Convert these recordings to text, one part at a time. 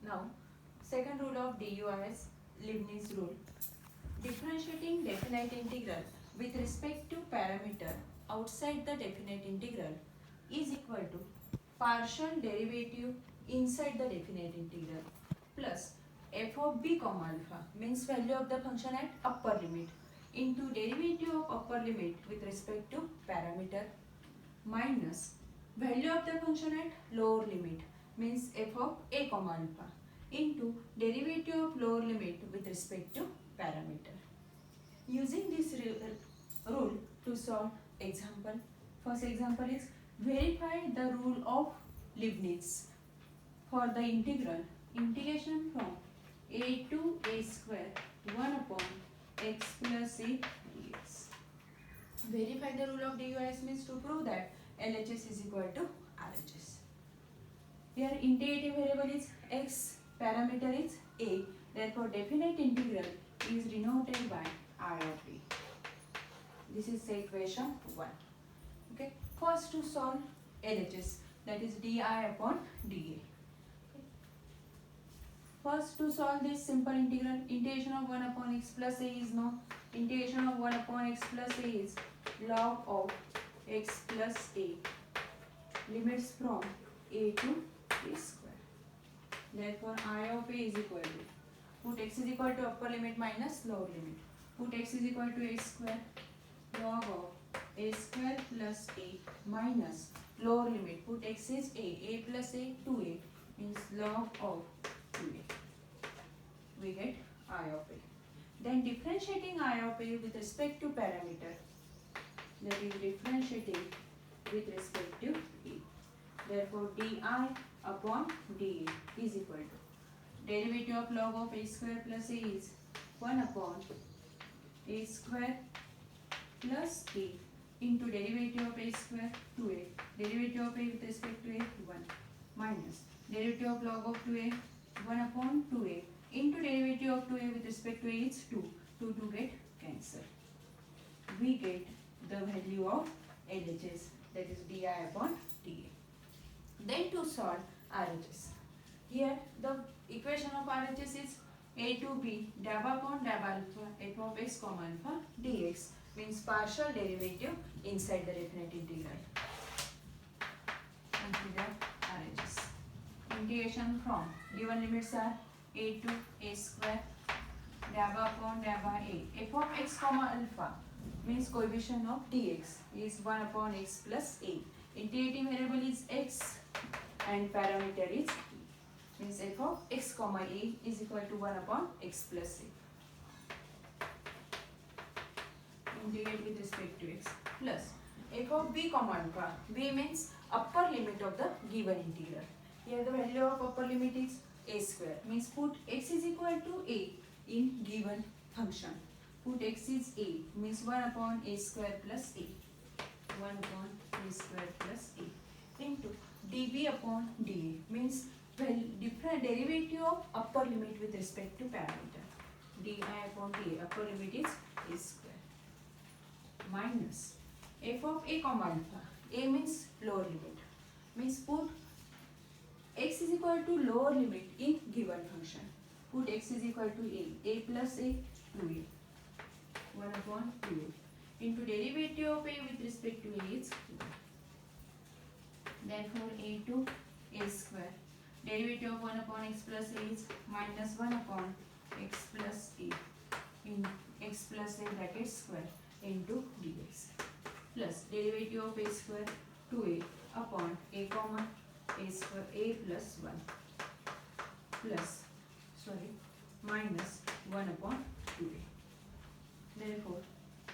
Now, second rule of DUI's Leibniz rule. Differentiating definite integral with respect to parameter outside the definite integral is equal to partial derivative inside the definite integral plus f of b comma alpha means value of the function at upper limit into derivative of upper limit with respect to parameter minus value of the function at lower limit means f of a comma alpha into derivative of lower limit with respect to parameter. Using this rule to solve example. First example is verify the rule of Leibniz for the integration from a to a square 1 upon x plus a dx. Verify the rule of DUIs means to prove that LHS is equal to RHS. Here integrating variable is x, parameter is a, therefore definite integral is denoted by I of a. This is the equation 1. Okay. First to solve LHS, that is di upon dA. First to solve this simple integral, integration of 1 upon x plus a is known. Integration of 1 upon x plus a is log of x plus a. Limits from a to a square. Therefore, I of a is equal to, put x is equal to upper limit minus lower limit. Put x is equal to a square log of a square plus a minus lower limit. Put x is a plus a 2a means log of 2a. We get I of a. Then differentiating I of a with respect to parameter, that is differentiating with respect to a. Therefore, di upon dA is equal to derivative of log of a square plus a is 1 upon a square plus a into derivative of a square 2a. Derivative of a with respect to a 1 minus derivative of log of 2a 1 upon 2a into derivative of 2a with respect to a is 2. 2 get cancelled. We get the value of LHS, that is di upon dA. Then to solve RHS. Here the equation of RHS is a to b dab upon dab alpha f of x comma alpha dx means partial derivative inside the definite integral. Consider RHS. Integration from given limits are a to a square dab upon dab a f of x comma alpha means coefficient of dx is 1 upon x plus a. Integrating variable is x and parameter is means f of x comma a is equal to 1 upon x plus a. Integrate with respect to x plus f of b comma alpha. B means upper limit of the given integral. Here the value of upper limit is a square means put x is equal to a in given function. Put x is a means 1 upon a square plus a. 1 upon a square plus a into db upon dA means different derivative of upper limit with respect to parameter. Di upon dA, upper limit is a square minus f of a comma alpha. A means lower limit means put x is equal to lower limit in given function. Put x is equal to a plus a 2a 1 upon 2a into derivative of a with respect to a is 2. Therefore, a to a square. Derivative of 1 upon x plus a is minus 1 upon x plus a in x plus a bracket square into dx plus derivative of a square 2a upon a comma a square a plus 1 plus minus 1 upon 2a. Therefore,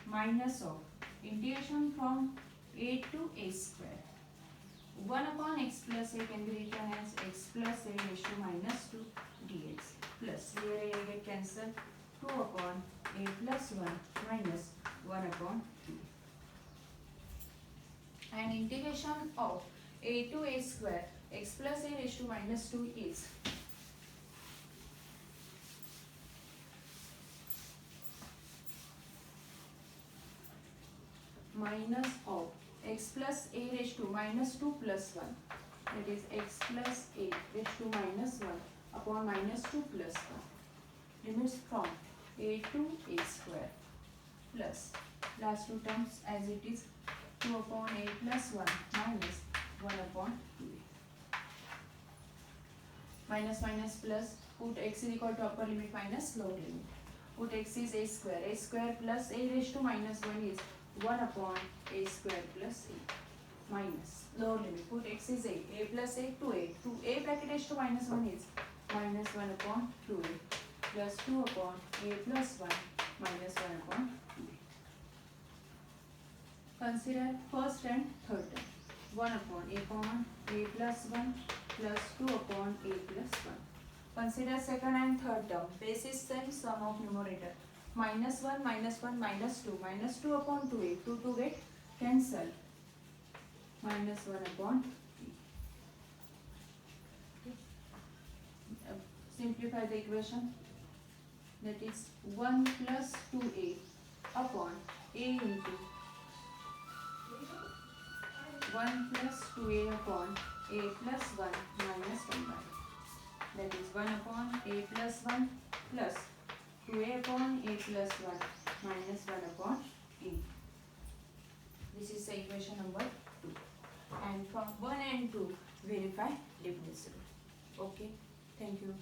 minus of integration from a to a square 1 upon x plus a can be written as x plus a raised to minus 2 dx plus here a get cancelled 2 upon a plus 1 minus 1 upon 2. And integration of a to a square x plus a raised to minus 2 is minus of x plus a raised to minus 2 plus 1, that is x plus a raised to minus 1 upon minus 2 plus 1. Limits from a to a square plus last two terms as it is 2 upon a plus 1 minus 1 upon 2a. Minus minus plus, put x is equal to upper limit minus lower limit. Put x is a square plus a raised to minus 1 is 1 upon a square plus a minus lower limit. Put x is a plus a to a bracket raised to minus 1 is minus 1 upon 2a plus 2 upon a plus 1 minus 1 upon 2a. Consider first and third term. 1 upon a plus 1 plus 2 upon a plus 1. Consider second and third term. Basis same, sum of numerator. Minus 1 minus 1 minus 2. Minus 2 upon 2a. 2 get cancelled. Minus 1 upon 3. Simplify the equation. That is 1 plus 2a upon a into 1 plus 2a upon a plus 1 minus 1 by. That is 1 upon a plus 1 plus 2a upon a plus 1 minus 1 upon a. This is the equation number 2. And from 1 and 2, verify Leibniz rule. Okay, thank you.